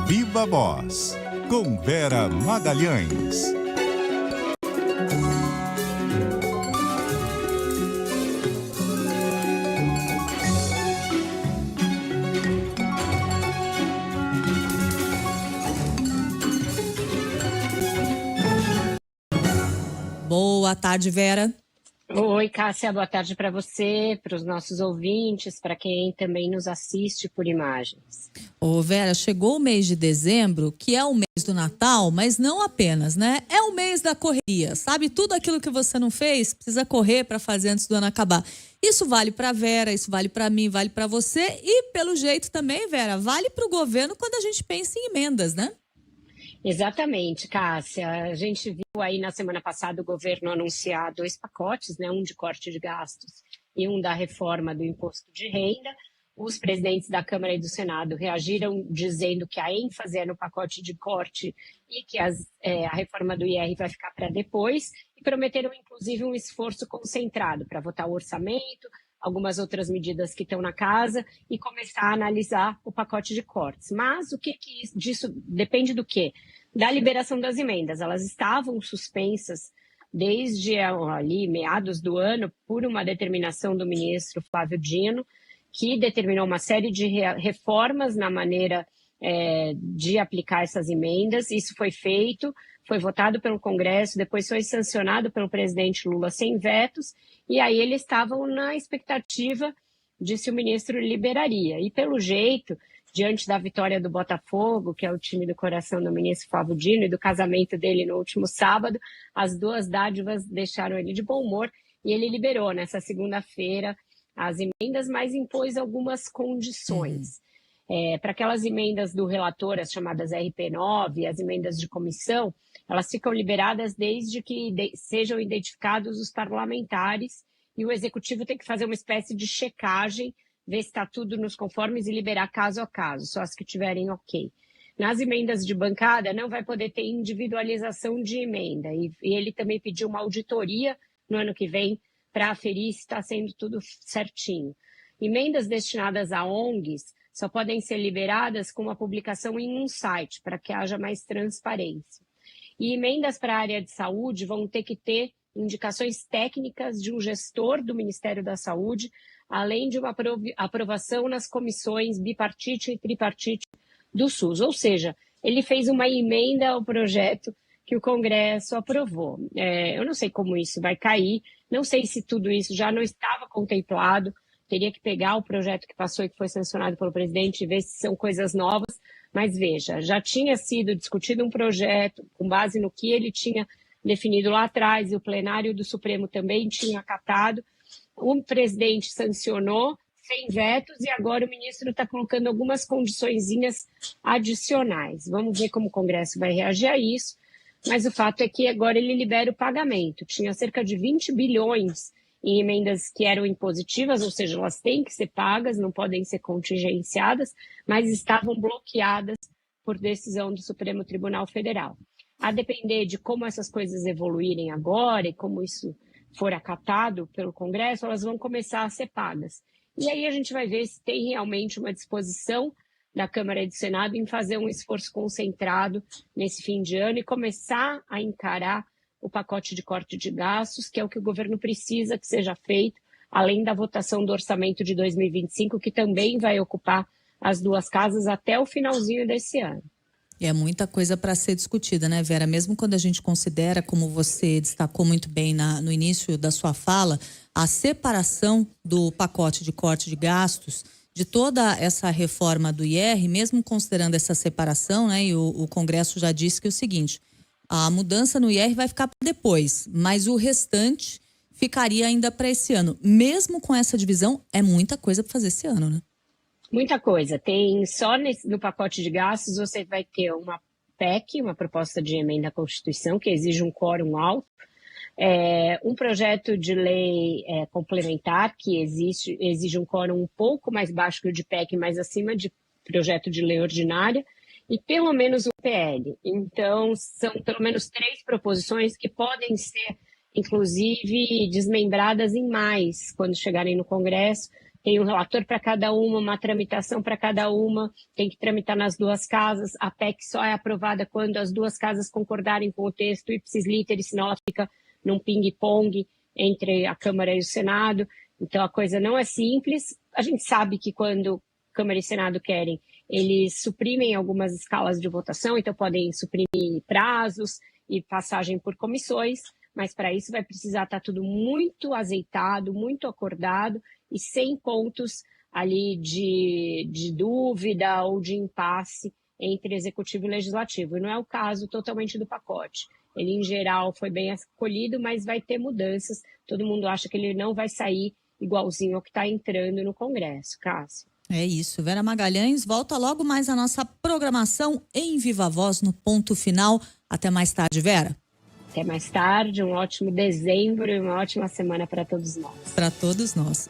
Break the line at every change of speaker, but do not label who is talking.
Viva Voz, com Vera Magalhães.
Boa tarde, Vera.
Oi, Cássia, boa tarde para você, para os nossos ouvintes, para quem também nos assiste por imagens.
Ô, Vera, chegou o mês de dezembro, que é o mês do Natal, mas não apenas, né? É o mês da correria, sabe? Tudo aquilo que você não fez, precisa correr para fazer antes do ano acabar. Isso vale para Vera, isso vale para mim, vale para você e, pelo jeito também, Vera, vale para o governo quando a gente pensa em emendas, né?
Exatamente, Cássia. A gente viu aí na semana passada o governo anunciar 2 pacotes, né? Um de corte de gastos e um da reforma do imposto de renda. Os presidentes da Câmara e do Senado reagiram dizendo que a ênfase é no pacote de corte e que a reforma do IR vai ficar para depois, e prometeram, inclusive, um esforço concentrado para votar o orçamento, algumas outras medidas que estão na casa e começar a analisar o pacote de cortes. Mas o que disso depende do quê? Da liberação das emendas. Elas estavam suspensas desde ali meados do ano por uma determinação do ministro Flávio Dino, que determinou uma série de reformas na maneira de aplicar essas emendas. Isso foi feito, foi votado pelo Congresso, depois foi sancionado pelo presidente Lula sem vetos, e aí eles estavam na expectativa de se o ministro liberaria. E pelo jeito, diante da vitória do Botafogo, que é o time do coração do ministro Flávio Dino, e do casamento dele no último sábado, as duas dádivas deixaram ele de bom humor, e ele liberou nessa segunda-feira as emendas, mas impôs algumas condições. Para aquelas emendas do relator, as chamadas RP9, as emendas de comissão, elas ficam liberadas desde que sejam identificados os parlamentares, e o executivo tem que fazer uma espécie de checagem, ver se está tudo nos conformes e liberar caso a caso, só as que tiverem ok. Nas emendas de bancada, não vai poder ter individualização de emenda, e ele também pediu uma auditoria no ano que vem para aferir se está sendo tudo certinho. Emendas destinadas a ONGs só podem ser liberadas com uma publicação em um site, para que haja mais transparência. E emendas para a área de saúde vão ter que ter indicações técnicas de um gestor do Ministério da Saúde, além de uma aprovação nas comissões bipartite e tripartite do SUS. Ou seja, ele fez uma emenda ao projeto que o Congresso aprovou. Eu não sei como isso vai cair, não sei se tudo isso já não estava contemplado, teria que pegar o projeto que passou e que foi sancionado pelo presidente e ver se são coisas novas, mas veja, já tinha sido discutido um projeto com base no que ele tinha definido lá atrás, e o plenário do Supremo também tinha acatado, o presidente sancionou sem vetos e agora o ministro está colocando algumas condiçõezinhas adicionais. Vamos ver como o Congresso vai reagir a isso, mas o fato é que agora ele libera o pagamento. Tinha cerca de 20 bilhões em emendas que eram impositivas, ou seja, elas têm que ser pagas, não podem ser contingenciadas, mas estavam bloqueadas por decisão do Supremo Tribunal Federal. A depender de como essas coisas evoluírem agora e como isso for acatado pelo Congresso, elas vão começar a ser pagas. E aí a gente vai ver se tem realmente uma disposição da Câmara e do Senado em fazer um esforço concentrado nesse fim de ano e começar a encarar o pacote de corte de gastos, que é o que o governo precisa que seja feito, além da votação do orçamento de 2025, que também vai ocupar as duas casas até o finalzinho desse ano.
E é muita coisa para ser discutida, né, Vera? Mesmo quando a gente considera, como você destacou muito bem no início da sua fala, a separação do pacote de corte de gastos, de toda essa reforma do IR, mesmo considerando essa separação, né, e o Congresso já disse que é o seguinte: a mudança no IR vai ficar para depois, mas o restante ficaria ainda para esse ano. Mesmo com essa divisão, é muita coisa para fazer esse ano, né?
Muita coisa. Tem só no pacote de gastos você vai ter uma PEC, uma proposta de emenda à Constituição, que exige um quórum alto, um projeto de lei complementar, que exige um quórum um pouco mais baixo que o de PEC, mas acima de projeto de lei ordinária, e pelo menos um PL. Então, são pelo menos 3 proposições que podem ser, inclusive, desmembradas em mais quando chegarem no Congresso, tem um relator para cada uma tramitação para cada uma, tem que tramitar nas duas casas. A PEC só é aprovada quando as duas casas concordarem com o texto ipsis literis, senão ela fica num ping-pong entre a Câmara e o Senado. Então a coisa não é simples. A gente sabe que quando Câmara e Senado querem, eles suprimem algumas escalas de votação, então podem suprimir prazos e passagem por comissões, mas para isso vai precisar estar tudo muito azeitado, muito acordado e sem pontos ali de dúvida ou de impasse entre executivo e legislativo. E não é o caso totalmente do pacote. Ele, em geral, foi bem acolhido, mas vai ter mudanças. Todo mundo acha que ele não vai sair igualzinho ao que está entrando no Congresso, Cássio.
É isso. Vera Magalhães volta logo mais a nossa programação em Viva Voz no ponto final. Até mais tarde, Vera.
Até mais tarde, um ótimo dezembro e uma ótima semana para todos nós.
Para todos nós.